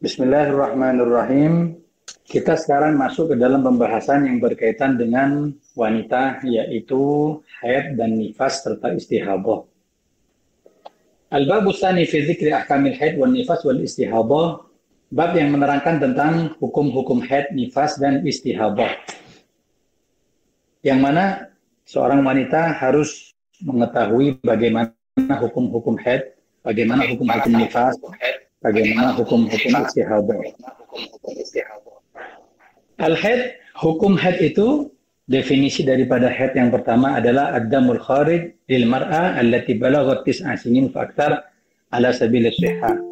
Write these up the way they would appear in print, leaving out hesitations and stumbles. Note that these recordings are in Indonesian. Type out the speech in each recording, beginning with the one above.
Bismillahirrahmanirrahim. Kita sekarang masuk ke dalam pembahasan yang berkaitan dengan wanita, yaitu haid dan nifas serta istihadah. Al-babu tsani fi dzikri ahkamil haid wan nifas wal istihadah. Bab yang menerangkan tentang hukum-hukum haid, nifas dan istihadah. Yang mana seorang wanita harus mengetahui bagaimana hukum-hukum haid, bagaimana hukum-hukum nifas, bagaimana hukum-hukum istihadah. Al-haid, hukum haid itu, definisi daripada haid yang pertama adalah ad-damul kharij lil mar'a allati balaghat 9 sinin fa aktsar ala sabil as-sihhah.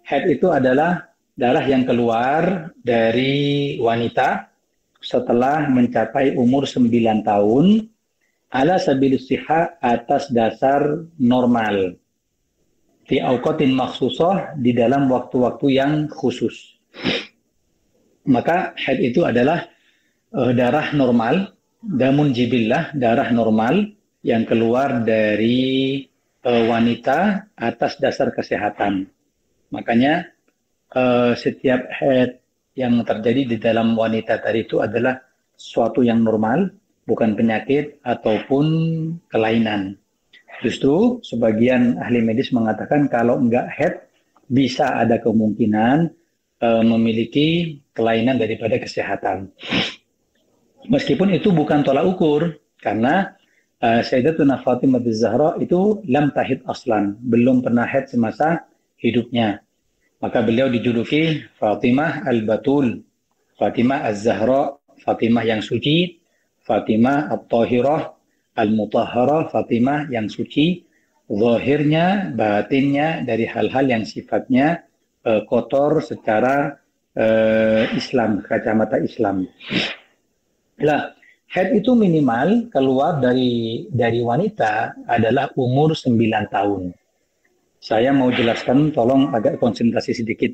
Haid itu adalah darah yang keluar dari wanita setelah mencapai umur 9 tahun ala sabil as-sihhah, atas dasar normal. Fi awqatin makhsusah, di dalam waktu-waktu yang khusus. Maka haid itu adalah darah normal, damun jibillah, darah normal yang keluar dari wanita atas dasar kesehatan. Makanya setiap haid yang terjadi di dalam wanita tadi itu adalah suatu yang normal, bukan penyakit ataupun kelainan. Justru sebagian ahli medis mengatakan kalau enggak haid bisa ada kemungkinan memiliki kelainan daripada kesehatan. Meskipun itu bukan tolak ukur, karena Sayyidatuna Fatimah Az-Zahra itu lam tahid aslan, belum pernah haid semasa hidupnya. Maka beliau dijuluki Fatimah Al-Batul, Fatimah Az-Zahra, Fatimah yang suci, Fatimah At-Tahirah, Al-Mutahharah, Fatimah yang suci, zahirnya, batinnya dari hal-hal yang sifatnya kotor secara Islam, kacamata Islam. Nah, haid itu minimal keluar dari wanita adalah umur 9 tahun. Saya mau jelaskan, tolong agak konsentrasi sedikit.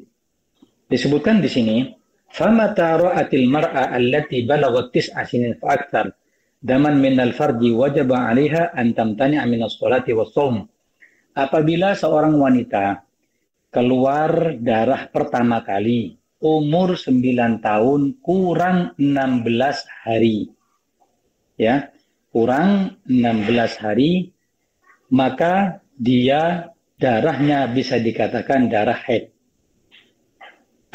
Disebutkan di sini, فَمَتَى رَأَتِ الْمَرْأَةَ الَّتِي بَلَغَتْ 9 سِنِينَ فَأَكْثَرَ daman minal farji wajaba 'alaiha an tamtani'a minas sholati was-shaum. Apabila seorang wanita keluar darah pertama kali umur 9 tahun kurang 16 hari. Ya, kurang 16 hari, maka dia darahnya bisa dikatakan darah haid.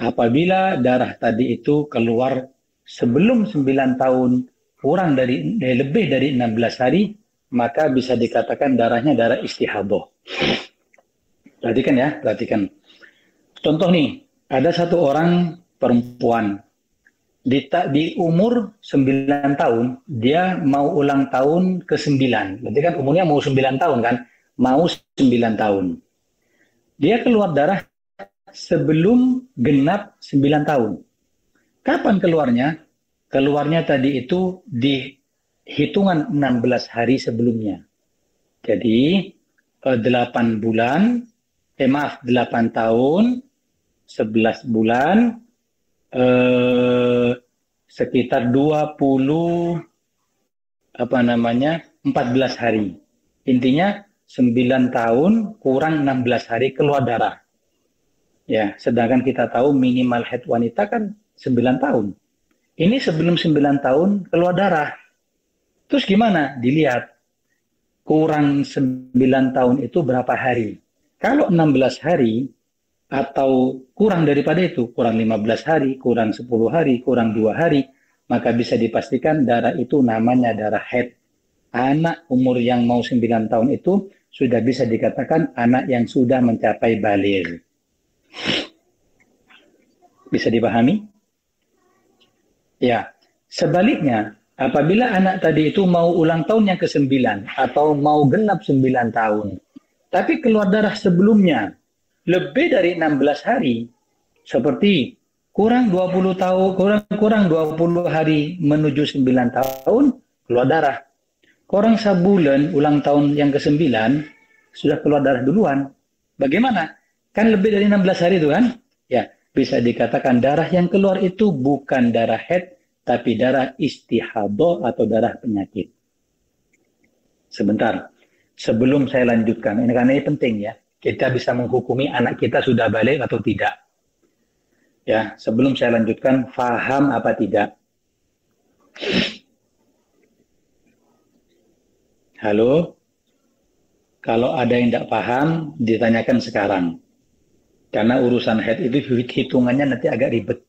Apabila darah tadi itu keluar sebelum 9 tahun kurang dari lebih dari 16 hari, maka bisa dikatakan darahnya darah istihadah. Perhatikan ya, perhatikan. Contoh nih, ada satu orang perempuan di umur 9 tahun, dia mau ulang tahun ke-9. Berarti kan umurnya mau 9 tahun kan? Mau 9 tahun. Dia keluar darah sebelum genap 9 tahun. Kapan keluarnya? Keluarnya tadi itu di hitungan 16 hari sebelumnya. Jadi 8 tahun, 11 bulan, sekitar 14 hari. Intinya 9 tahun kurang 16 hari keluar darah. Ya, sedangkan kita tahu minimal haid wanita kan 9 tahun. Ini sebelum 9 tahun keluar darah. Terus gimana? Dilihat. Kurang 9 tahun itu berapa hari? Kalau 16 hari atau kurang daripada itu, kurang 15 hari, kurang 10 hari, kurang 2 hari, maka bisa dipastikan darah itu namanya darah haid. Anak umur yang mau 9 tahun itu sudah bisa dikatakan anak yang sudah mencapai baligh. Bisa dipahami? Ya, sebaliknya, apabila anak tadi itu mau ulang tahun yang ke-9 atau mau genap 9 tahun, tapi keluar darah sebelumnya lebih dari 16 hari, seperti kurang 20 tahun, kurang 20 hari menuju 9 tahun, keluar darah. Kurang sebulan ulang tahun yang ke-9, sudah keluar darah duluan. Bagaimana? Kan lebih dari 16 hari itu kan? Ya, bisa dikatakan darah yang keluar itu bukan darah haid, tapi darah istihadah atau darah penyakit. Sebentar, sebelum saya lanjutkan, ini karena ini penting ya, kita bisa menghukumi anak kita sudah balik atau tidak. Ya, sebelum saya lanjutkan, faham apa tidak? Halo? Kalau ada yang tidak paham, ditanyakan sekarang. Karena urusan head itu hitungannya nanti agak ribet.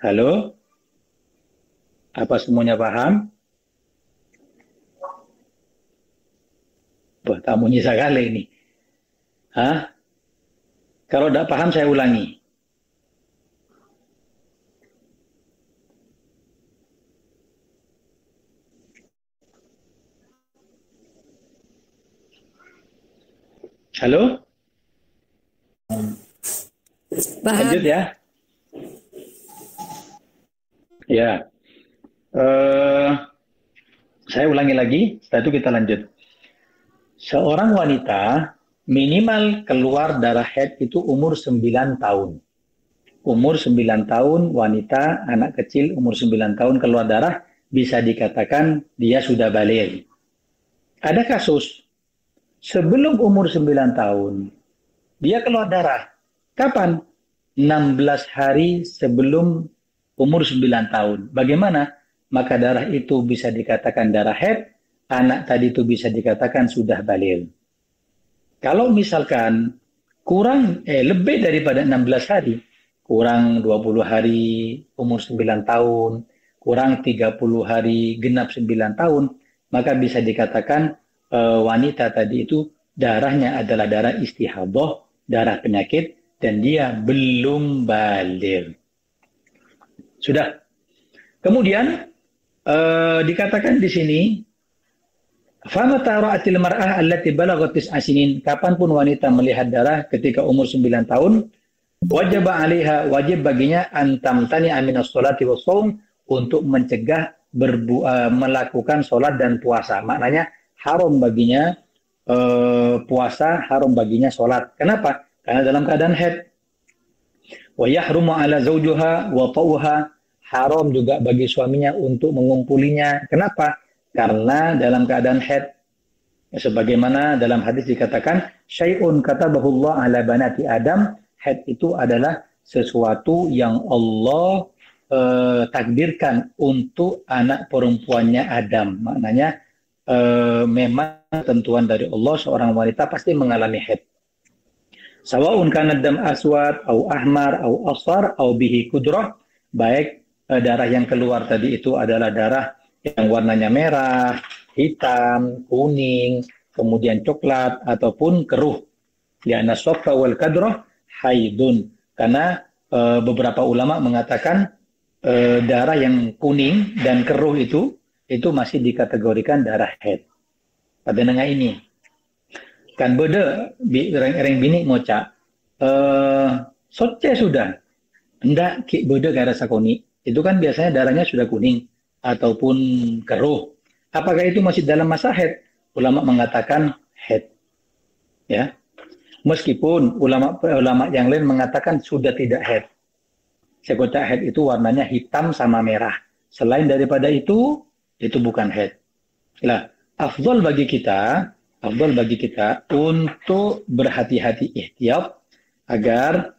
Halo? Apa semuanya paham? Wah, tamunya sekali ini. Hah? Kalau tidak paham, saya ulangi. Halo? Paham. Lanjut ya. Ya. Eh, saya ulangi lagi, setelah itu kita lanjut. Seorang wanita minimal keluar darah haid itu umur 9 tahun. Umur 9 tahun, wanita, anak kecil umur 9 tahun keluar darah, bisa dikatakan dia sudah balik. Ada kasus, sebelum umur 9 tahun, dia keluar darah. Kapan? 16 hari sebelum umur 9 tahun. Bagaimana? Maka darah itu bisa dikatakan darah haid, anak tadi itu bisa dikatakan sudah balik. Kalau misalkan lebih daripada 16 hari, kurang 20 hari umur 9 tahun, kurang 30 hari genap 9 tahun, maka bisa dikatakan wanita tadi itu darahnya adalah darah istihadah, darah penyakit, dan dia belum balik. Sudah. Kemudian dikatakan di sini, Famata ra'atil mar'ah allati balaghat tis'a sinin. Kapanpun wanita melihat darah ketika umur 9 tahun, wajib 'alaiha, wajib baginya antamtani aminas sholati was shaum, untuk mencegah melakukan sholat dan puasa. Maknanya haram baginya puasa, haram baginya sholat. Kenapa? Karena dalam keadaan haid. Wa yahrumu 'ala zawjuha wa ta'uha, haram juga bagi suaminya untuk mengumpulinya. Kenapa? Karena dalam keadaan haid, sebagaimana dalam hadis dikatakan, syai'un katabahullah ala banati Adam, haid itu adalah sesuatu yang Allah takdirkan untuk anak perempuannya Adam. Maknanya memang ketentuan dari Allah, seorang wanita pasti mengalami haid. Sawaun kana dam aswad au ahmar au asfar au bihi kudrah, baik darah yang keluar tadi itu adalah darah yang warnanya merah, hitam, kuning, kemudian coklat ataupun keruh. Li'anna safra wal kadrah haidun. Karena beberapa ulama mengatakan darah yang kuning dan keruh itu masih dikategorikan darah haid. Pada nengah ini kan beda reng bini ngoca soce sudah hendak ki beda gara sakoni, itu kan biasanya darahnya sudah kuning ataupun keruh. Apakah itu masih dalam masa haid? Ulama mengatakan haid, ya, meskipun ulama yang lain mengatakan sudah tidak haid. Sekota haid itu warnanya hitam sama merah, selain daripada itu bukan haid. Nah, afdal bagi kita untuk berhati-hati, ihtiyat, agar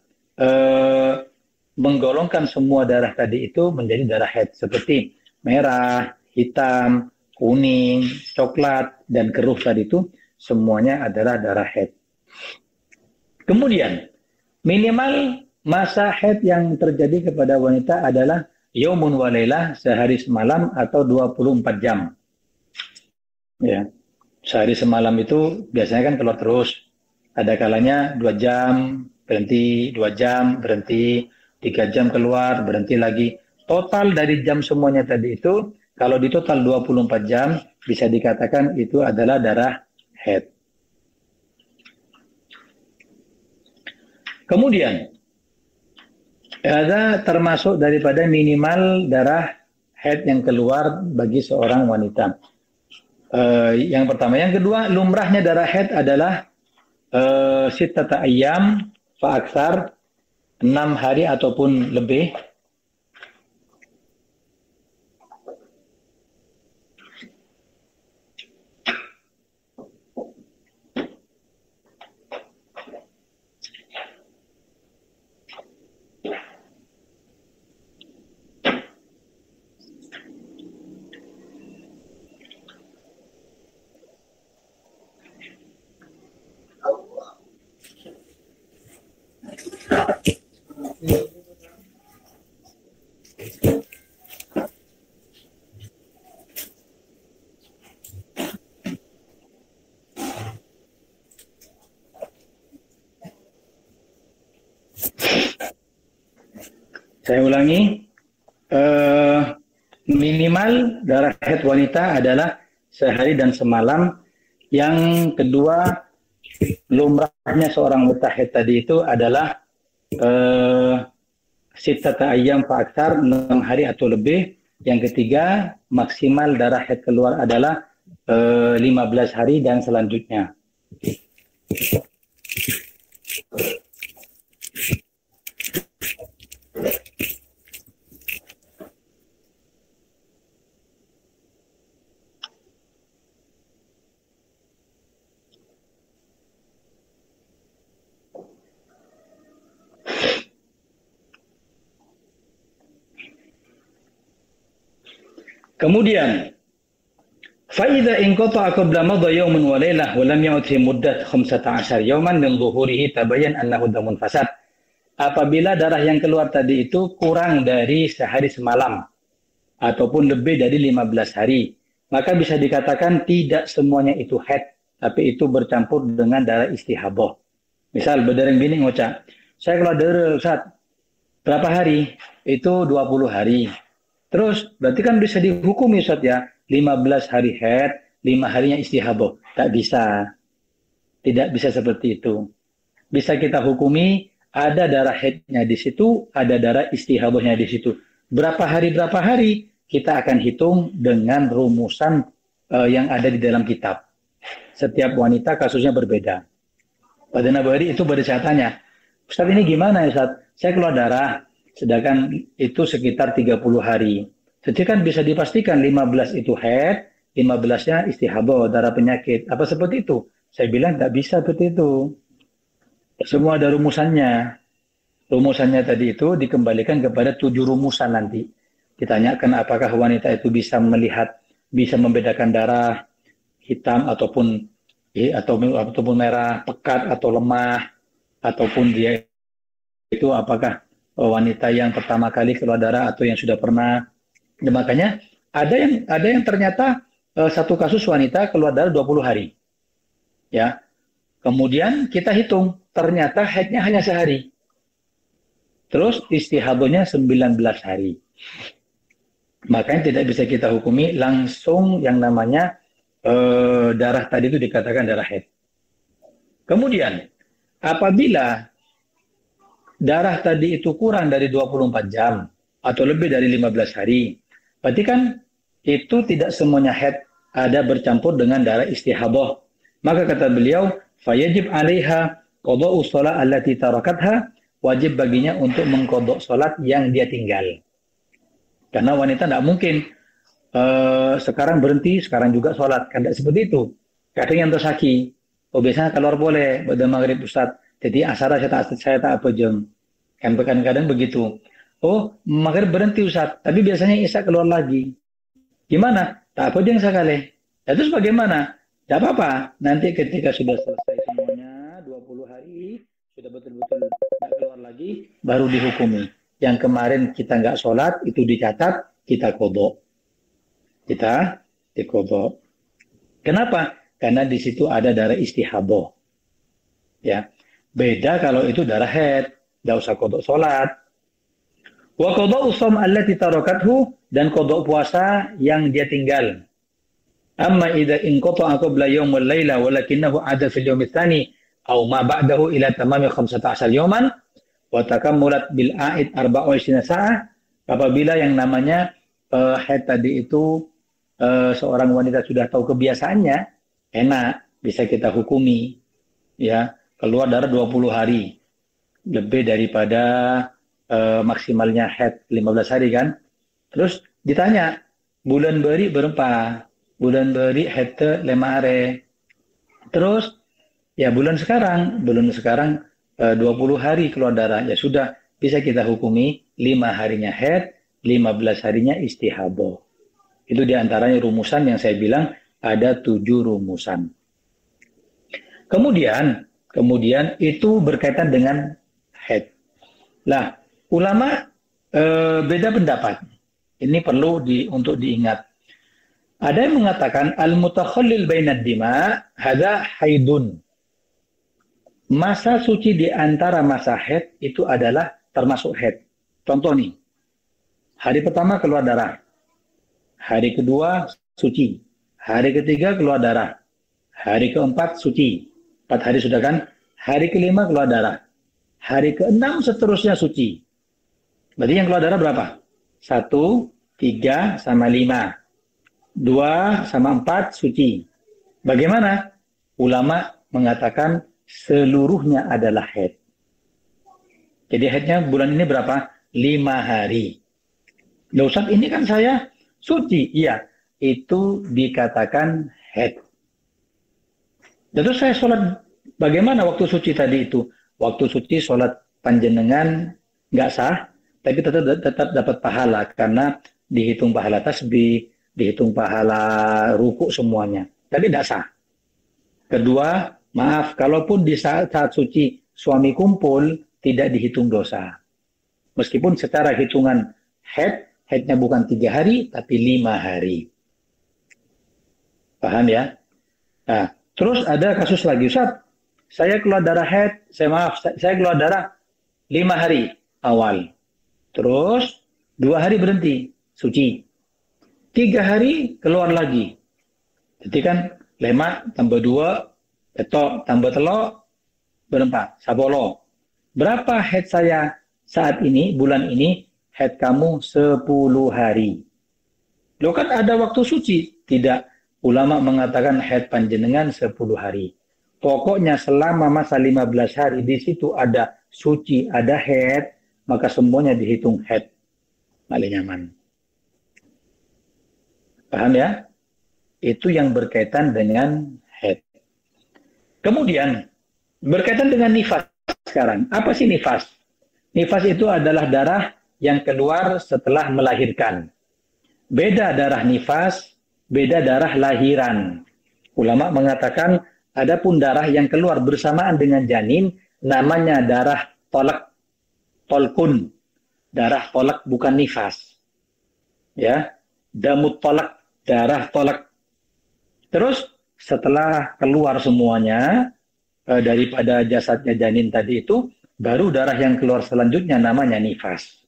menggolongkan semua darah tadi itu menjadi darah haid, seperti merah, hitam, kuning, coklat, dan keruh tadi itu semuanya adalah darah haid. Kemudian minimal masa haid yang terjadi kepada wanita adalah yaumun wa lailah, sehari semalam atau 24 jam. Ya, sehari semalam itu biasanya kan keluar terus. Ada kalanya 2 jam, berhenti, 2 jam, berhenti, 3 jam keluar, berhenti lagi. Total dari jam semuanya tadi itu, kalau di total 24 jam, bisa dikatakan itu adalah darah haid. Kemudian, ada termasuk daripada minimal darah haid yang keluar bagi seorang wanita. Yang pertama. Yang kedua, lumrahnya darah haid adalah sittata ayyam fa aksar, 6 hari ataupun lebih. Saya ulangi, minimal darah haid wanita adalah sehari dan semalam. Yang kedua, lumrahnya seorang mutahid tadi itu adalah sittata ayyam fa'aktsar, 6 hari atau lebih. Yang ketiga, maksimal darah haid keluar adalah 15 hari dan selanjutnya. Kemudian, فَإِذَا إِنْقَطَعَ قَبْلَ مَضَى يَوْمٌ وَلَيْلَةٌ وَلَمْ يَعُدْ فِي مُدَّةِ 15 يَوْمًا مِنْ ظُهُورِهِ تَبَيَّنَ أَنَّهُ دَمٌ فَسَادٌ. Apabila darah yang keluar tadi itu kurang dari sehari semalam ataupun lebih dari 15 hari, maka bisa dikatakan tidak semuanya itu haid, tapi itu bercampur dengan darah istihadah. Misal berdarah bini ngocak, saya keluar darah Ustaz, berapa hari? Itu 20 hari. Terus berarti kan bisa dihukumi Ustaz ya, 15 hari haid, 5 harinya istihadah. Tak bisa. Tidak bisa seperti itu. Bisa kita hukumi ada darah haidnya di situ, ada darah istihadahnya di situ. Berapa hari kita akan hitung dengan rumusan yang ada di dalam kitab. Setiap wanita kasusnya berbeda. Pada Nabari itu pada saya tanya, Ustaz ini gimana ya Ustaz? Saya keluar darah, sedangkan itu sekitar 30 hari. Jadi kan bisa dipastikan 15 itu haid, 15-nya istihadah, darah penyakit. Apa seperti itu? Saya bilang tidak bisa seperti itu. Semua ada rumusannya. Rumusannya tadi itu dikembalikan kepada 7 rumusan nanti. Ditanyakan apakah wanita itu bisa melihat, bisa membedakan darah hitam ataupun merah, pekat atau lemah, ataupun dia itu apakah wanita yang pertama kali keluar darah atau yang sudah pernah. Dan makanya ada yang ternyata satu kasus wanita keluar darah 20 hari. Ya. Kemudian kita hitung, ternyata haidnya hanya sehari. Terus istihadahnya 19 hari. Makanya tidak bisa kita hukumi langsung yang namanya darah tadi itu dikatakan darah haid. Kemudian apabila darah tadi itu kurang dari 24 jam atau lebih dari 15 hari, berarti kan itu tidak semuanya haid, ada bercampur dengan darah istihadah. Maka kata beliau, fayajib 'alaiha qada'u shalah allati tarakatha, wajib baginya untuk mengqada' salat yang dia tinggal. Karena wanita tidak mungkin sekarang berhenti, sekarang juga sholat. Kan tidak seperti itu. Kadang yang tersaki. Oh biasanya keluar boleh, pada maghrib Ustaz. Jadi asar saya tak apa jam. Kan kadang-kadang begitu. Oh maghrib berhenti Ustaz. Tapi biasanya isya keluar lagi. Gimana? Tak apa jam sekali. Ya, terus bagaimana? Tidak apa-apa. Nanti ketika sudah selesai semuanya, 20 hari, sudah betul-betul tidak keluar lagi, baru dihukumi. Yang kemarin kita nggak sholat, itu dicatat, kita kodok. Kita dikodok. Kenapa? Karena di situ ada darah istihadah. Ya, beda kalau itu darah haid, tidak usah kodok sholat. Wa kodok usam allati tarakathu, dan kodok puasa yang dia tinggal. Amma idza inqata'a qabla yawm wal laila walakinahu 'ada fil yawm tsani aw ma ba'dahu ila tamami 15 yawman wa takammulat bil a'id 24 sa'ah. Apabila yang namanya haid tadi itu seorang wanita sudah tahu kebiasaannya, enak, bisa kita hukumi. Ya, keluar darah 20 hari. Lebih daripada maksimalnya haid 15 hari kan. Terus ditanya, bulan beri berapa? Bulan beri haid 5 hari. Terus ya bulan sekarang 20 hari keluar darah. Ya sudah, bisa kita hukumi 5 harinya haid, 15 harinya istihadah. Itu diantaranya rumusan yang saya bilang ada 7 rumusan. Kemudian itu berkaitan dengan haid. Lah, ulama beda pendapat. Ini perlu untuk diingat. Ada yang mengatakan al-mutakhallil bainad dima hadza haidun. Masa suci di antara masa haid itu adalah termasuk haid. Contoh nih. Hari pertama keluar darah. Hari kedua suci. Hari ketiga keluar darah. Hari keempat suci. 4 hari sudah kan? Hari kelima keluar darah. Hari keenam seterusnya suci. Berarti yang keluar darah berapa? 1, 3, sama 5. 2 sama 4 suci. Bagaimana? Ulama mengatakan seluruhnya adalah haid. Jadi haidnya bulan ini berapa? 5 hari. Loh Ustaz, ini kan saya suci. Iya, itu dikatakan haid. Terus saya sholat, bagaimana waktu suci tadi itu? Waktu suci sholat panjenengan nggak sah, tapi tetap dapat pahala karena dihitung pahala tasbih, dihitung pahala ruku semuanya. Tapi tidak sah. Kedua, maaf, kalaupun di saat suci suami kumpul, tidak dihitung dosa. Meskipun secara hitungan haidnya bukan 3 hari, tapi 5 hari. Paham ya? Nah, terus ada kasus lagi, Ustaz, saya keluar darah haid, saya keluar darah 5 hari awal. Terus 2 hari berhenti, suci. 3 hari keluar lagi. Jadi kan 5 tambah 2, petok tambah telok, berempat, sabolo. Berapa haid saya saat ini, bulan ini? Haid kamu 10 hari. Loh kan ada waktu suci? Tidak. Ulama mengatakan haid panjenengan 10 hari. Pokoknya selama masa 15 hari di situ ada suci, ada haid, maka semuanya dihitung haid. Malih nyaman. Paham ya? Itu yang berkaitan dengan haid. Kemudian berkaitan dengan nifas sekarang. Apa sih nifas? Nifas itu adalah darah yang keluar setelah melahirkan. Beda darah nifas, beda darah lahiran. Ulama mengatakan adapun darah yang keluar bersamaan dengan janin namanya darah tolkun. Darah tolak bukan nifas. Ya, damut tolak, darah tolak. Terus setelah keluar semuanya daripada jasadnya janin tadi itu, baru darah yang keluar selanjutnya namanya nifas.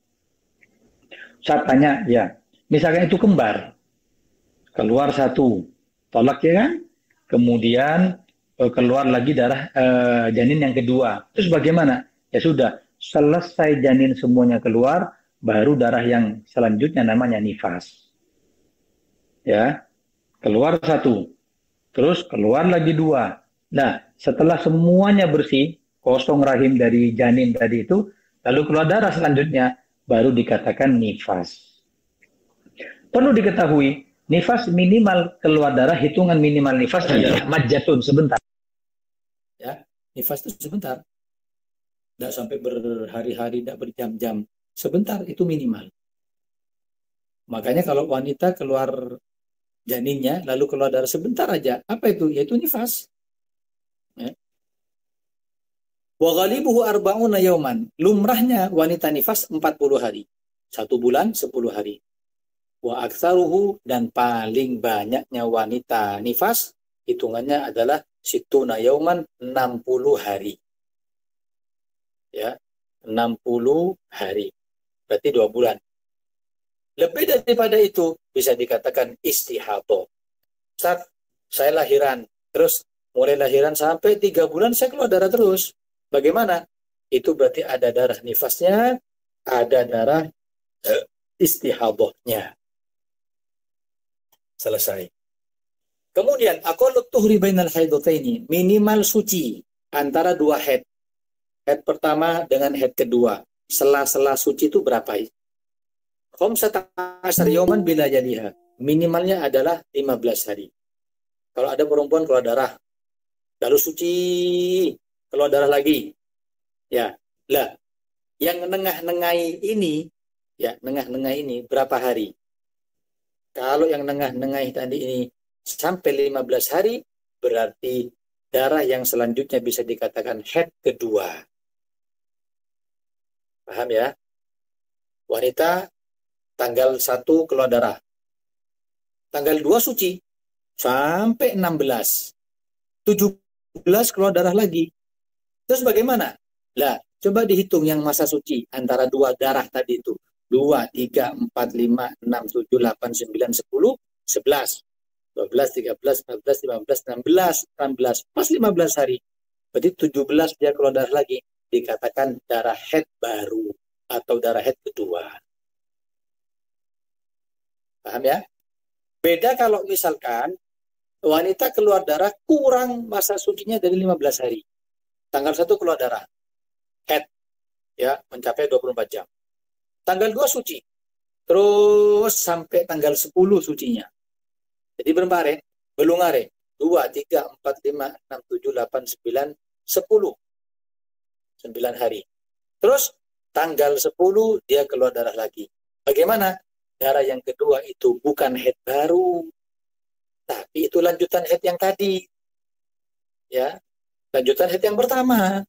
Saya tanya, ya, misalkan itu kembar, keluar 1, tolak ya kan, kemudian keluar lagi darah janin yang kedua. Terus bagaimana? Ya sudah, selesai janin semuanya keluar, baru darah yang selanjutnya namanya nifas. Ya, keluar 1, terus keluar lagi 2. Nah, setelah semuanya bersih, kosong rahim dari janin tadi itu, lalu keluar darah selanjutnya, baru dikatakan nifas. Perlu diketahui, nifas minimal keluar darah, hitungan minimal nifas adalah majatun, sebentar. Ya, nifas itu sebentar. Tidak sampai berhari-hari, tidak berjam-jam. Sebentar itu minimal. Makanya kalau wanita keluar janinnya, lalu keluar darah sebentar aja. Apa itu? Yaitu nifas. Ya. Wa ghalibuhu arba'una yauman. Lumrahnya wanita nifas 40 hari. 1 bulan 10 hari. Wa aktsaruhu, dan paling banyaknya wanita nifas hitungannya adalah situna yauman, 60 hari. Ya, 60 hari. Berarti 2 bulan. Lebih daripada itu bisa dikatakan istihadhah. Ustaz, saya lahiran, terus mulai lahiran sampai 3 bulan saya keluar darah terus. Bagaimana? Itu berarti ada darah nifasnya, ada darah istihadhahnya. Selesai. Kemudian aqallut tuhri bainal haidataini, minimal suci antara 2 haid. Haid pertama dengan haid kedua. Sela-sela suci itu berapa? Khamsata asyar yauman bila jadiha. Minimalnya adalah 15 hari. Kalau ada perempuan keluar darah, lalu suci, keluar darah lagi. Ya, lah, yang nengah-nengai ini, ya, nengah-nengai ini berapa hari? Kalau yang nengah-nengai tadi ini sampai 15 hari, berarti darah yang selanjutnya bisa dikatakan haid kedua. Paham ya? Wanita tanggal 1 keluar darah. Tanggal 2 suci sampai 16. 17 keluar darah lagi. Terus bagaimana? Lah, coba dihitung yang masa suci antara dua darah tadi itu. 2, 3, 4, 5, 6, 7, 8, 9, 10, 11. 12, 13, 14, 15, 16, 16. Pas 15 hari. Berarti 17 dia keluar darah lagi. Dikatakan darah haid baru atau darah haid kedua. Paham ya? Beda kalau misalkan wanita keluar darah kurang masa sucinya dari 15 hari. Tanggal 1 keluar darah. Haid. Ya, mencapai 24 jam. Tanggal 2 suci. Terus sampai tanggal 10 sucinya. Jadi berapa hari? Belum hari. 2, 3, 4, 5, 6, 7, 8, 9, 10. 9 hari. Terus tanggal 10 dia keluar darah lagi. Bagaimana? Darah yang kedua itu bukan haid baru. Tapi itu lanjutan haid yang tadi. Ya. Lanjutan haid yang pertama.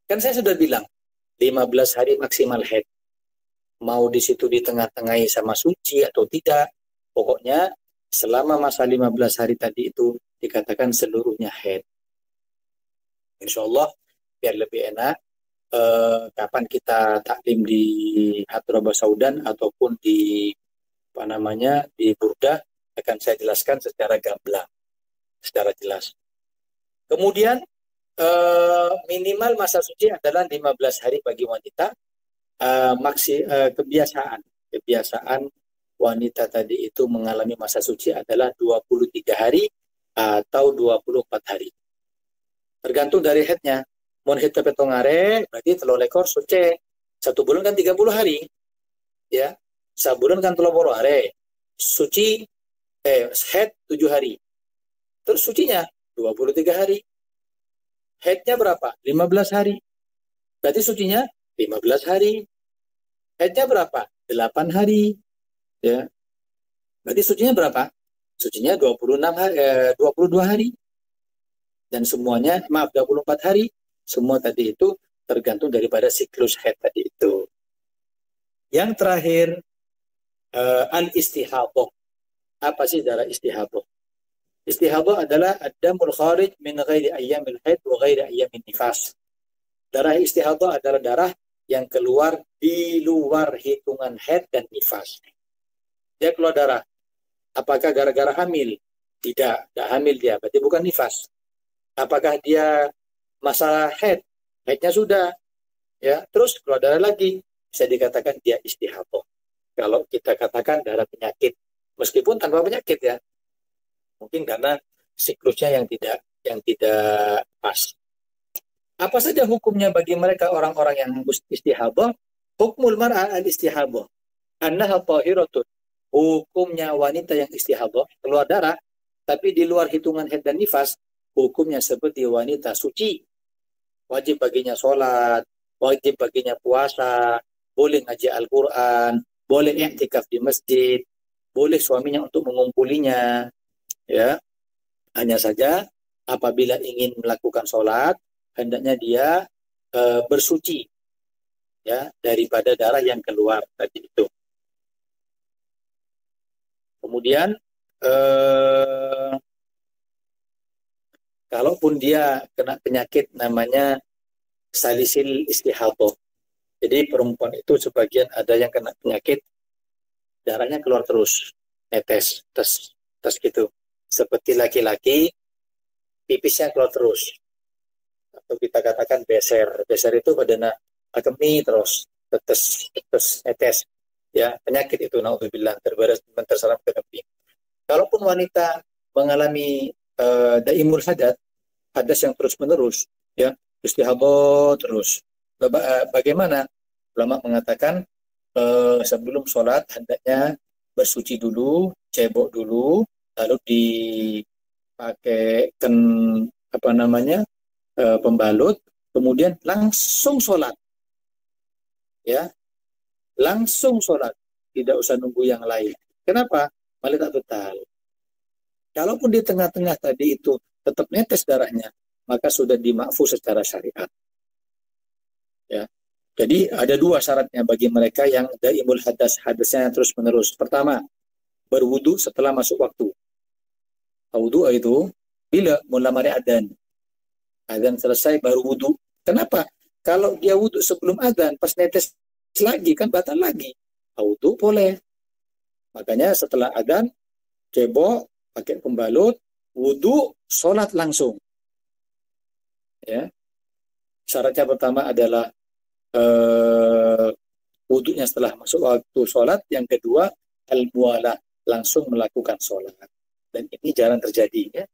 Kan saya sudah bilang 15 hari maksimal haid. Mau di situ di tengah-tengahi sama suci atau tidak. Pokoknya selama masa 15 hari tadi itu dikatakan seluruhnya haid. Insya Allah biar lebih enak. Kapan kita taklim di Hadrobah Saudan ataupun di di Burdah akan saya jelaskan secara gamblang, secara jelas. Kemudian minimal masa suci adalah 15 hari bagi wanita. Kebiasaan wanita tadi itu mengalami masa suci adalah 23 hari atau 24 hari. Tergantung dari haidnya. Mun haid petongare berarti telo lekor suci. 1 bulan kan 30 hari. Ya. Sabulan kan 30 hari. Suci haid 7 hari. Terus sucinya 23 hari. Haidnya berapa? 15 hari. Berarti sucinya 15 hari. Haidnya berapa? 8 hari. Ya. Berarti sucinya berapa? Sucinya 22 hari. Dan semuanya, 24 hari. Semua tadi itu tergantung daripada siklus haid tadi itu. Yang terakhir, al-istihadah. Apa sih darah istihadah? Istihadah adalah ad-damul kharij min ghairi ayyamil haid wa ghairi ayyamin nifas. Darah istihadah adalah darah yang keluar di luar hitungan haid dan nifas. Dia keluar darah. Apakah gara-gara hamil? Tidak hamil dia, berarti bukan nifas. Apakah dia masa haid? Haidnya sudah. Ya, terus keluar darah lagi. Bisa dikatakan dia istihadah. Kalau kita katakan darah penyakit. Meskipun tanpa penyakit ya. Mungkin karena siklusnya yang tidak pas. Apa saja hukumnya bagi mereka orang-orang yang istihadah? Hukmul mar'a al-istihadah. Annaha tahiratun. Hukumnya wanita yang istihadah, keluar darah, tapi di luar hitungan haid dan nifas, hukumnya seperti wanita suci. Wajib baginya sholat, wajib baginya puasa, boleh ngaji Al-Quran, boleh i'tikaf di masjid, boleh suaminya untuk mengumpulinya. Ya, hanya saja apabila ingin melakukan sholat, hendaknya dia bersuci ya daripada darah yang keluar tadi itu. Kemudian kalaupun dia kena penyakit namanya salisil istihadah. Jadi perempuan itu sebagian ada yang kena penyakit darahnya keluar terus, netes, tes gitu. Seperti laki-laki pipisnya keluar terus. Atau kita katakan beser. Beser itu pada kemi terus, tetes, netes. Ya, penyakit itu naudzubillah tersalam ke kemi. Kalaupun wanita mengalami daimul hadas yang terus-menerus, ya, istihadah terus. Bagaimana? Ulama mengatakan sebelum sholat hendaknya bersuci dulu, cebok dulu, lalu dipakaikan pembalut, kemudian langsung sholat, ya, langsung sholat, tidak usah nunggu yang lain. Kenapa? Malah tak betal. Kalaupun di tengah-tengah tadi itu tetap netes darahnya, maka sudah dimakfu secara syariat. Ya. Jadi ada dua syaratnya bagi mereka yang daimul hadas, hadasnya terus menerus. Pertama, berwudu setelah masuk waktu. Wudu itu bila mari adzan. Adzan selesai baru wudu. Kenapa? Kalau dia wudu sebelum adzan, pas netes lagi kan batal lagi. Wudu boleh. Makanya setelah adzan, cebok, pakai pembalut, wudu, sholat langsung. Ya. Syaratnya pertama adalah wudunya setelah masuk waktu sholat. Yang kedua, al-muwalah, langsung melakukan sholat. Dan ini jarang terjadi, ya.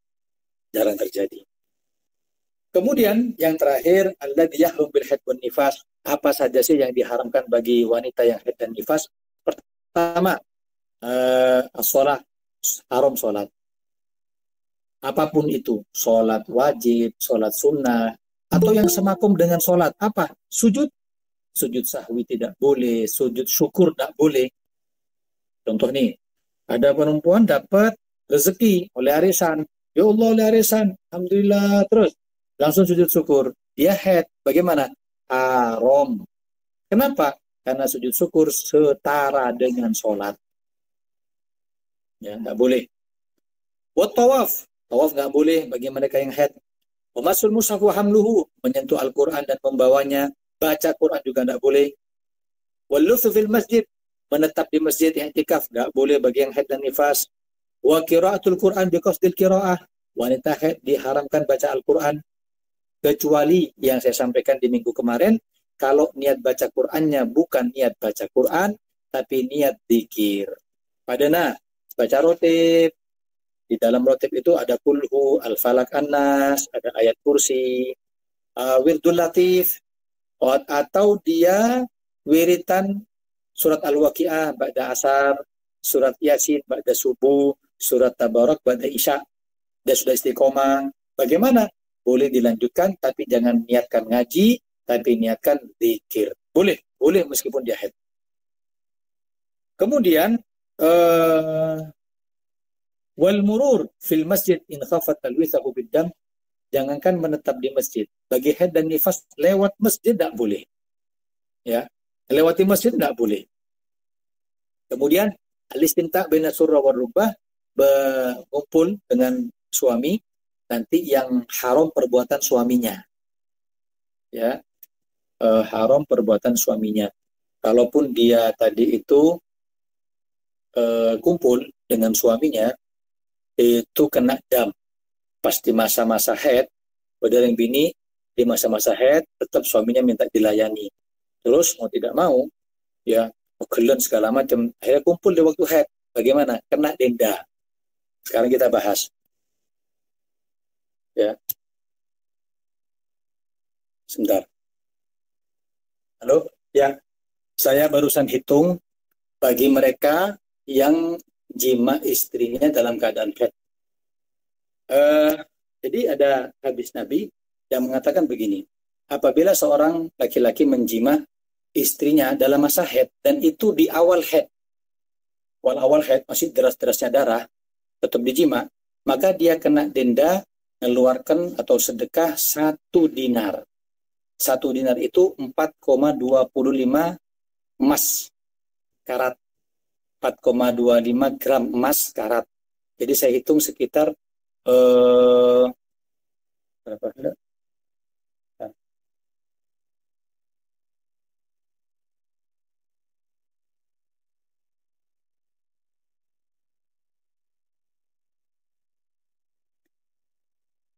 Jarang terjadi. Kemudian yang terakhir, alladzi yahrum bil haid wan nifas. Apa saja sih yang diharamkan bagi wanita yang haid dan nifas? Pertama, sholat, haram sholat. Apapun itu, sholat wajib, sholat sunnah, atau yang semakum dengan sholat. Apa? Sujud. Sujud sahwi tidak boleh, sujud syukur tidak boleh. Contoh nih, ada perempuan dapat rezeki oleh arisan. Ya Allah, oleh arisan. Alhamdulillah. Terus, langsung sujud syukur. Dia haid. Bagaimana? Haram. Kenapa? Karena sujud syukur setara dengan sholat. Ya, nggak boleh. Buat tawaf. Tawaf nggak boleh bagi mereka yang haid. Wamasul mushaf wa hamluhu. Menyentuh Al-Quran dan membawanya. Baca Quran juga nggak boleh. Wallufu fil masjid. Menetap di masjid i'tikaf. Nggak boleh bagi yang haid dan nifas. Wa qiraatul Quran biqasdil qiraah. Wanita haid diharamkan baca Al-Quran. Kecuali yang saya sampaikan di minggu kemarin. Kalau niat baca Qurannya bukan niat baca Quran. Tapi niat dzikir. Padahal baca rotib. Di dalam rotib itu ada kulhu, al-falak an-nas, ada ayat kursi, wirdul latif. Atau dia wiritan surat Al-Waqi'ah ba'da asar, surat Yasin ba'da subuh, surat Tabarak ba'da isya. Dia sudah istiqomah. Bagaimana? Boleh dilanjutkan, tapi jangan niatkan ngaji, tapi niatkan zikir. Boleh, boleh meskipun dia haid. Kemudian, wal murur fil masjid in khafat talwithahu biddam. Jangankan menetap di masjid. Bagi haid dan nifas, lewat masjid tidak boleh. Ya, lewati masjid tidak boleh. Kemudian, al-istimta' baina surra wa rubah, berkumpul dengan suami, nanti yang haram perbuatan suaminya. Ya, haram perbuatan suaminya. Kalaupun dia tadi itu kumpul dengan suaminya, itu kena dam. Pas di masa-masa haid, padahal yang bini di masa-masa haid tetap suaminya minta dilayani. Terus mau tidak mau, ya gelen segala macam. Akhirnya kumpul di waktu haid. Bagaimana? Kena denda. Sekarang kita bahas. Ya, sebentar. Halo, ya. Saya barusan hitung bagi mereka yang jima istrinya dalam keadaan haid. Jadi ada hadis Nabi yang mengatakan begini, apabila seorang laki-laki menjima istrinya dalam masa haid, dan itu di awal haid, awal haid masih deras-derasnya darah, tetap dijima, maka dia kena denda mengeluarkan atau sedekah 1 dinar. 1 dinar itu 4,25 emas karat, 4,25 gram emas karat. Jadi saya hitung sekitar berapa?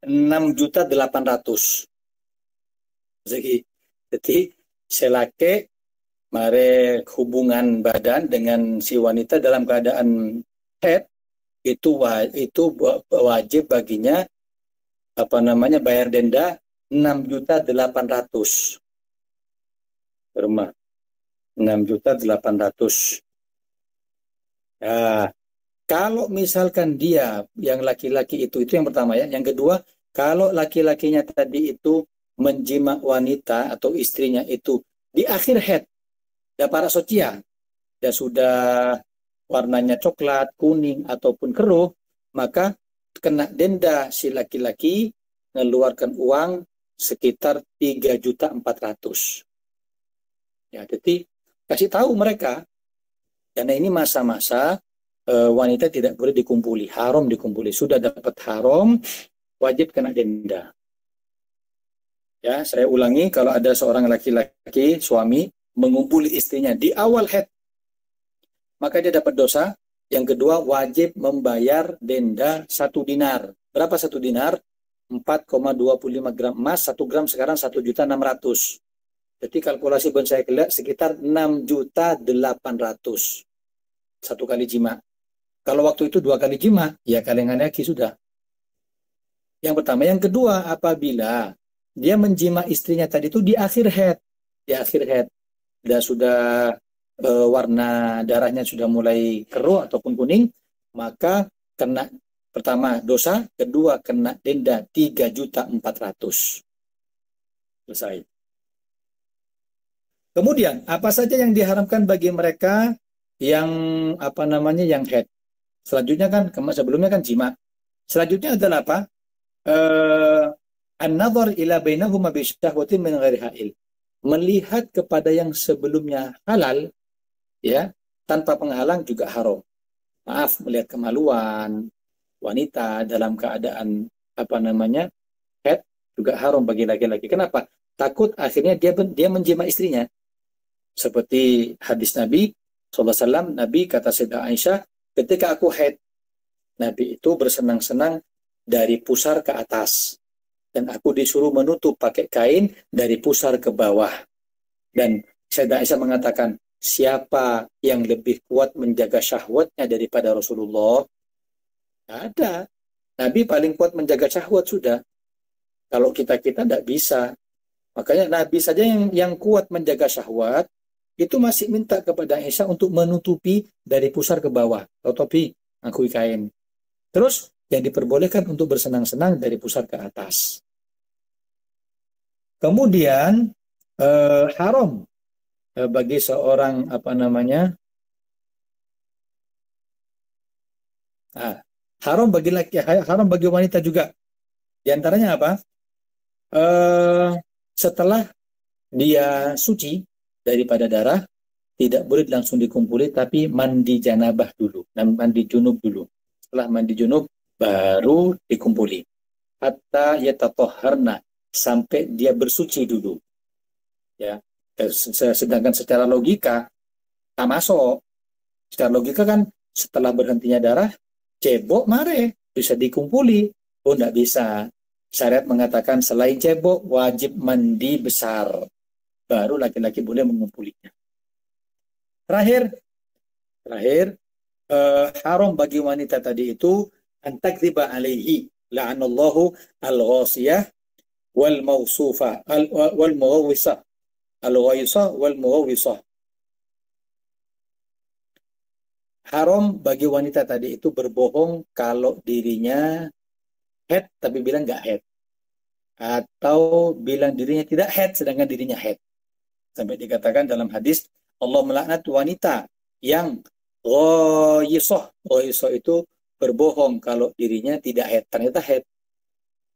6.800.000. Jadi selake mare hubungan badan dengan si wanita dalam keadaan haid, itu wajib baginya bayar denda 6.800.000. Rumah 6.800.000. Nah, kalau misalkan dia yang laki-laki itu yang pertama ya. Yang kedua, kalau laki-lakinya tadi itu menjima wanita atau istrinya itu di akhir haid, ya para socia, ya sudah warnanya coklat, kuning ataupun keruh, maka kena denda si laki-laki mengeluarkan uang sekitar 3.400.000. Ya, jadi kasih tahu mereka, karena ini masa-masa wanita tidak boleh dikumpuli, haram dikumpuli. Sudah dapat haram, wajib kena denda. Ya, saya ulangi, kalau ada seorang laki-laki, suami, mengumpuli istrinya di awal haid, maka dia dapat dosa. Yang kedua, wajib membayar denda 1 dinar. Berapa 1 dinar? 4,25 gram emas. 1 gram sekarang 1.600.000. Jadi kalkulasi bon saya kelak sekitar 6.800.000. 1 kali jima. Kalau waktu itu 2 kali jima, ya kalian lagi sudah. Yang pertama. Yang kedua, apabila dia menjima istrinya tadi itu di akhir haid. Di akhir haid. Dan sudah warna darahnya sudah mulai keruh ataupun kuning, maka kena pertama dosa, kedua kena denda 3.400.000. Selesai. Kemudian apa saja yang diharamkan bagi mereka yang yang haid? Selanjutnya kan sebelumnya kan jima. Selanjutnya adalah apa? An-nadhar ila bainahuma bi syahwatin min ghairi ha'il. Melihat kepada yang sebelumnya halal, ya, tanpa penghalang juga haram. Maaf, melihat kemaluan wanita dalam keadaan haid juga haram bagi laki-laki. Kenapa? Takut akhirnya dia menjima istrinya. Seperti hadis Nabi SAW, Nabi kata Sayyidah Aisyah, ketika aku haid, Nabi itu bersenang-senang dari pusar ke atas. Dan aku disuruh menutup pakai kain dari pusar ke bawah. Dan Sayyidah Aisyah mengatakan, siapa yang lebih kuat menjaga syahwatnya daripada Rasulullah? Ada. Nabi paling kuat menjaga syahwat sudah. Kalau kita tidak bisa. Makanya Nabi saja yang kuat menjaga syahwat, itu masih minta kepada Aisyah untuk menutupi dari pusar ke bawah. Tutupi, ngakui kain. Terus yang diperbolehkan untuk bersenang-senang dari pusar ke atas. Kemudian haram bagi seorang haram bagi haram bagi wanita juga. Di antaranya apa? Setelah dia suci daripada darah, tidak boleh langsung dikumpuli, tapi mandi janabah dulu, mandi junub dulu. Setelah mandi junub baru dikumpuli. Hatta yatatoharna, sampai dia bersuci dulu. Ya. Sedangkan secara logika tak masuk. Secara logika kan setelah berhentinya darah, cebok mare bisa dikumpuli. Oh, tidak bisa. Syariat mengatakan selain cebok wajib mandi besar, baru laki-laki boleh mengumpulinya. Terakhir haram bagi wanita tadi itu antakdziba alaihi la'anallahu al-ghasiyah wal mawsufah wal mughawwisah al-ghaisah wal mughawwisah. Haram bagi wanita tadi itu berbohong kalau dirinya head tapi bilang nggak head, atau bilang dirinya tidak head sedangkan dirinya head. Sampai dikatakan dalam hadis, Allah melaknat wanita yang ghaisah. Ghaisah itu berbohong kalau dirinya tidak head, ternyata head.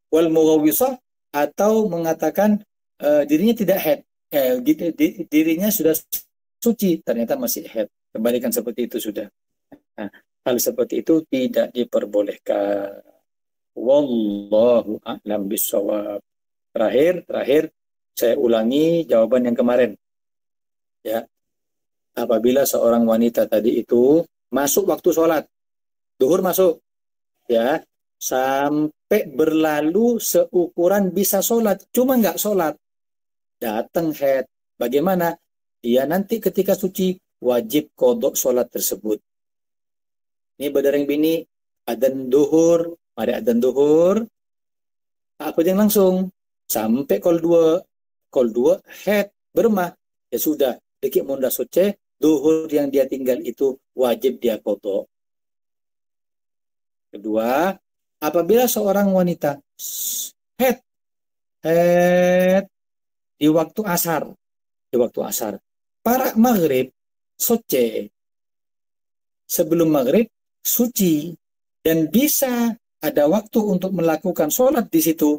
Wal mughawwisah, atau mengatakan dirinya tidak head, dirinya sudah suci, ternyata masih head. Kembalikan seperti itu sudah. Nah, hal seperti itu tidak diperbolehkan. Wallahu a'lam bishawab. Terakhir saya ulangi jawaban yang kemarin. Ya. Apabila seorang wanita tadi itu masuk waktu sholat, duhur masuk, ya, sampai berlalu seukuran bisa sholat, cuma nggak sholat, datang haid. Bagaimana? Dia nanti ketika suci wajib kodok sholat tersebut. Ini berdereng bini, adzan duhur, mari adzan duhur, aku yang langsung sampai kol dua haid bermah, ya sudah, dekik munda soce, duhur yang dia tinggal itu wajib dia kodok. Kedua, apabila seorang wanita haid di waktu asar, para maghrib soce, sebelum maghrib suci, dan bisa ada waktu untuk melakukan sholat di situ,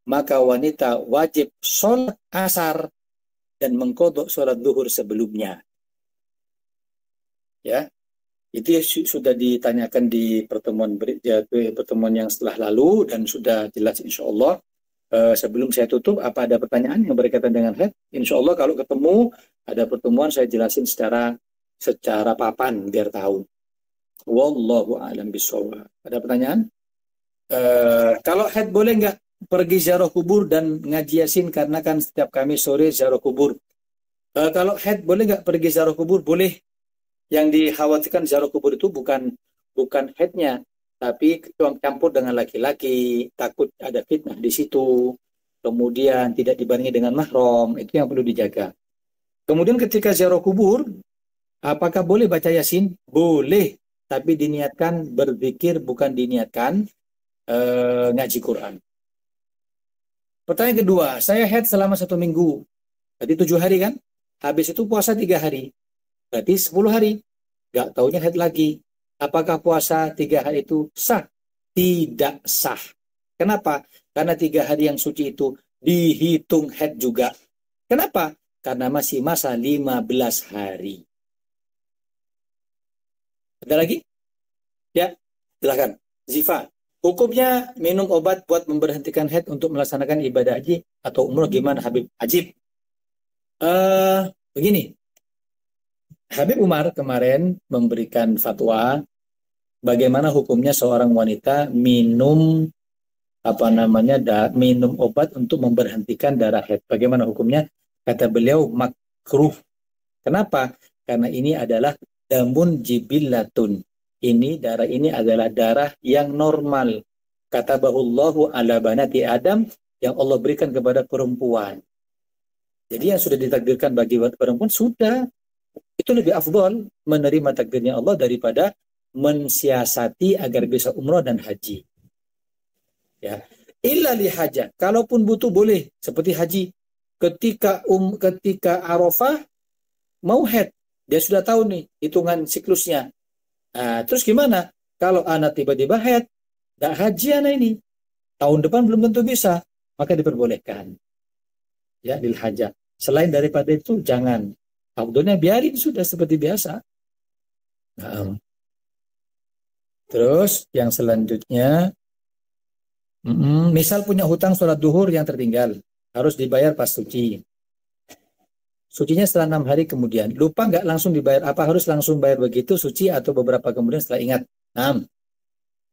maka wanita wajib sholat asar dan mengkodok sholat duhur sebelumnya. Ya, itu ya sudah ditanyakan di pertemuan yang setelah lalu dan sudah jelas insya Allah. Sebelum saya tutup, apa ada pertanyaan yang berkaitan dengan haid? Insya Allah kalau ketemu ada pertemuan saya jelasin secara papan biar tahu. Wallahu a'lam bishawab. Ada pertanyaan? Kalau haid boleh nggak pergi ziarah kubur dan ngaji yasin karena kan setiap kami sore ziarah kubur. Kalau haid boleh nggak pergi ziarah kubur? Boleh. Yang dikhawatirkan ziarah kubur itu bukan haidnya, tapi campur dengan laki-laki, takut ada fitnah di situ, kemudian tidak dibarengi dengan mahram, itu yang perlu dijaga. Kemudian ketika ziarah kubur, apakah boleh baca yasin? Boleh, tapi diniatkan berzikir, bukan diniatkan ngaji Quran. Pertanyaan kedua, saya haid selama 1 minggu, berarti 7 hari kan? Habis itu puasa 3 hari, berarti 10 hari. Gak taunya haid lagi. Apakah puasa 3 hari itu sah? Tidak sah. Kenapa? Karena 3 hari yang suci itu dihitung haid juga. Kenapa? Karena masih masa 15 hari. Ada lagi? Ya, silakan. Ziva, hukumnya minum obat buat memberhentikan haid untuk melaksanakan ibadah haji atau umroh gimana Habib Ajib? Begini, Habib Umar kemarin memberikan fatwa bagaimana hukumnya seorang wanita minum minum obat untuk memberhentikan darah haid. Bagaimana hukumnya? Kata beliau makruh. Kenapa? Karena ini adalah damun jibillatun. Darah ini adalah darah yang normal. Kata bahullahu ala banati Adam, yang Allah berikan kepada perempuan. Jadi yang sudah ditakdirkan bagi perempuan sudah. Itu lebih afdal menerima takdirnya Allah daripada mensiasati agar bisa umrah dan haji. Ya, illa li hajah. Kalaupun butuh boleh, seperti haji. Ketika Arafah mau haid, dia sudah tahu nih hitungan siklusnya. Nah, terus gimana? Kalau anak tiba-tiba haid, dah haji anak ini, tahun depan belum tentu bisa, maka diperbolehkan. Ya, lil hajah. Selain daripada itu jangan. Abdulnya biarin sudah seperti biasa. Nah, terus yang selanjutnya, misal punya hutang sholat duhur yang tertinggal, harus dibayar pas suci. Sucinya setelah 6 hari kemudian. Lupa nggak langsung dibayar? Apa harus langsung bayar begitu suci atau beberapa kemudian setelah ingat?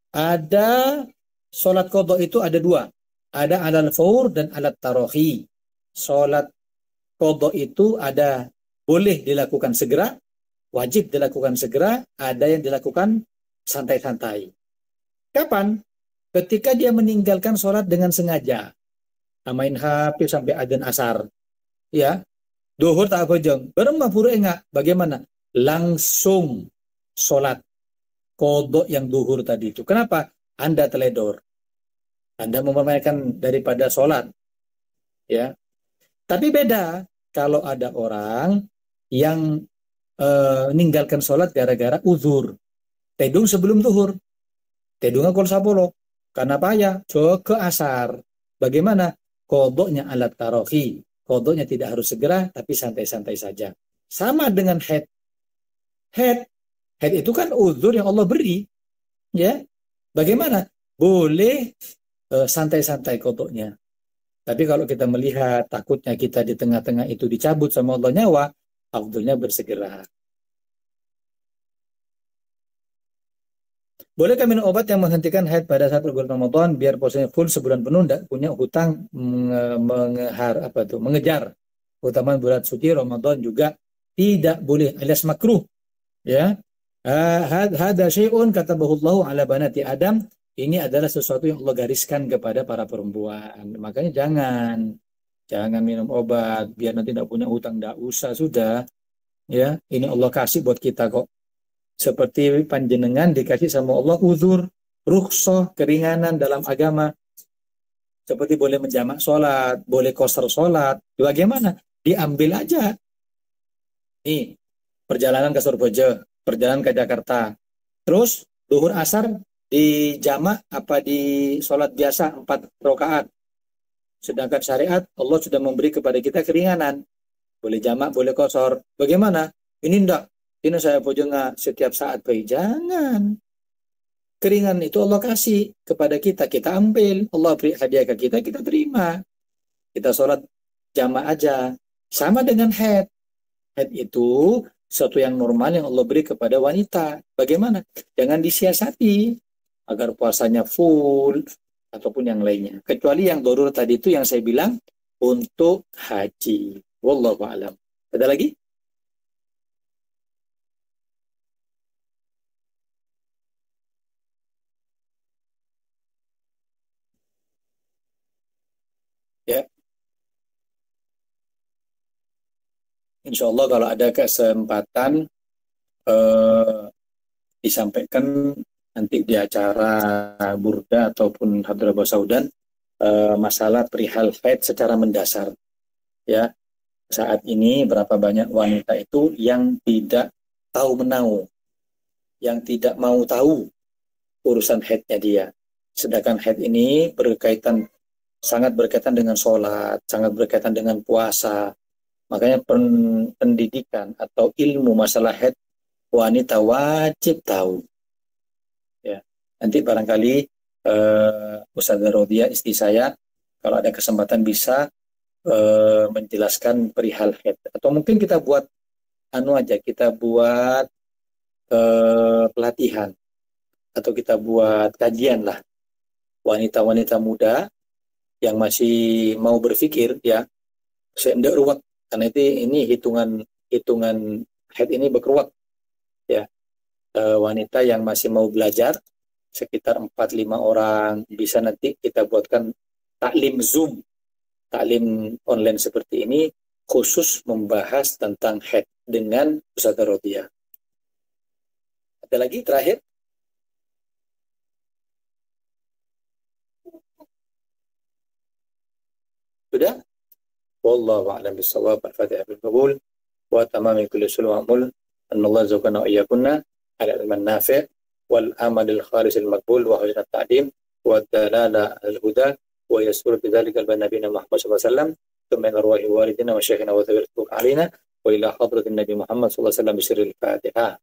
Ada sholat qadha itu ada 2. Ada alal faur dan alat tarohi. Sholat qadha itu ada boleh dilakukan segera, wajib dilakukan segera, ada yang dilakukan santai-santai. Kapan? Ketika dia meninggalkan sholat dengan sengaja. Main HP sampai adzan asar. Ya, duhur tak bojong. Beremah puru enggak. Bagaimana? Langsung sholat qadha yang duhur tadi itu. Kenapa? Anda teledor. Anda mempermainkan daripada sholat. Ya. Tapi beda kalau ada orang yang meninggalkan sholat gara-gara uzur. Tedung sebelum duhur. Tedungnya kol sapolo. Karena payah. Ke asar. Bagaimana? Qadhanya alat tarohi. Qadhanya tidak harus segera, tapi santai-santai saja. Sama dengan haid. Haid itu kan uzur yang Allah beri. Ya. Bagaimana? Boleh santai-santai qadhanya. Tapi kalau kita melihat takutnya kita di tengah-tengah itu dicabut sama Allah nyawa, afdalnya bersegera. Bolehkah minum obat yang menghentikan haid pada saat bulan Ramadan biar puasanya full sebulan penuh, tidak punya hutang mengejar keutamaan bulan suci Ramadan juga tidak boleh, alias makruh. Ya. Hada syai'un katabahullahu ala banati Adam. Ini adalah sesuatu yang Allah gariskan kepada para perempuan. Makanya jangan minum obat biar nanti tidak punya hutang, tidak usah, sudah. Ya, ini Allah kasih buat kita kok. Seperti panjenengan dikasih sama Allah uzur, rukhsah, keringanan dalam agama. Seperti boleh menjamak sholat, boleh qasar sholat. Bagaimana? Diambil aja. Nih, perjalanan ke Surabaya, perjalanan ke Jakarta. Terus, duhur asar di jamak apa di sholat biasa 4 rakaat. Sedangkan syariat Allah sudah memberi kepada kita keringanan. Boleh jamak, boleh kosor. Bagaimana? Ini enggak. Ini saya punya setiap saat bayi. Jangan. Keringan itu Allah kasih kepada kita. Kita ambil. Allah beri hadiah ke kita, kita terima. Kita sholat jamak aja. Sama dengan head. Head itu sesuatu yang normal yang Allah beri kepada wanita. Bagaimana? Jangan disiasati agar puasanya full ataupun yang lainnya. Kecuali yang darurat tadi itu yang saya bilang untuk haji. Wallahu a'lam. Ada lagi? Ya, insya Allah kalau ada kesempatan eh, disampaikan nanti di acara Burda ataupun Hadrabah Saudan masalah perihal haid secara mendasar. Ya, saat ini berapa banyak wanita itu yang tidak tahu menahu, yang tidak mau tahu urusan haidnya dia. Sedangkan haid ini sangat berkaitan dengan sholat, sangat berkaitan dengan puasa. Makanya pendidikan atau ilmu masalah haid wanita wajib tahu. Ya, nanti barangkali Ustazah Rodia istri saya kalau ada kesempatan bisa menjelaskan perihal haid. Atau mungkin kita buat kita buat pelatihan atau kita buat kajian lah wanita-wanita muda yang masih mau berpikir ya saya tidak ruwet karena ini hitungan haid ini berkeruat ya. Wanita yang masih mau belajar sekitar 4-5 orang bisa nanti kita buatkan taklim Zoom, taklim online seperti ini khusus membahas tentang haid dengan Ustazah Rodia. Ada lagi terakhir? Sudah? Wallahu a'lam bissawab. Al-Fatihah bil qabul wa tamami kulli sulh ma'mul. Anallahu yazukana wa iyyakunna ala ilman nafi' wal amal al khalis al maqbul wa husn al ta'dim wa dalala al huda wa yasur bidzalika al nabiyina Muhammad sallallahu alaihi wasallam thumma ila arwahi walidina wa shaykhina wa thabir alaina wa ila hadratin nabi Muhammad sallallahu alaihi wasallam bi sirril Fatihah.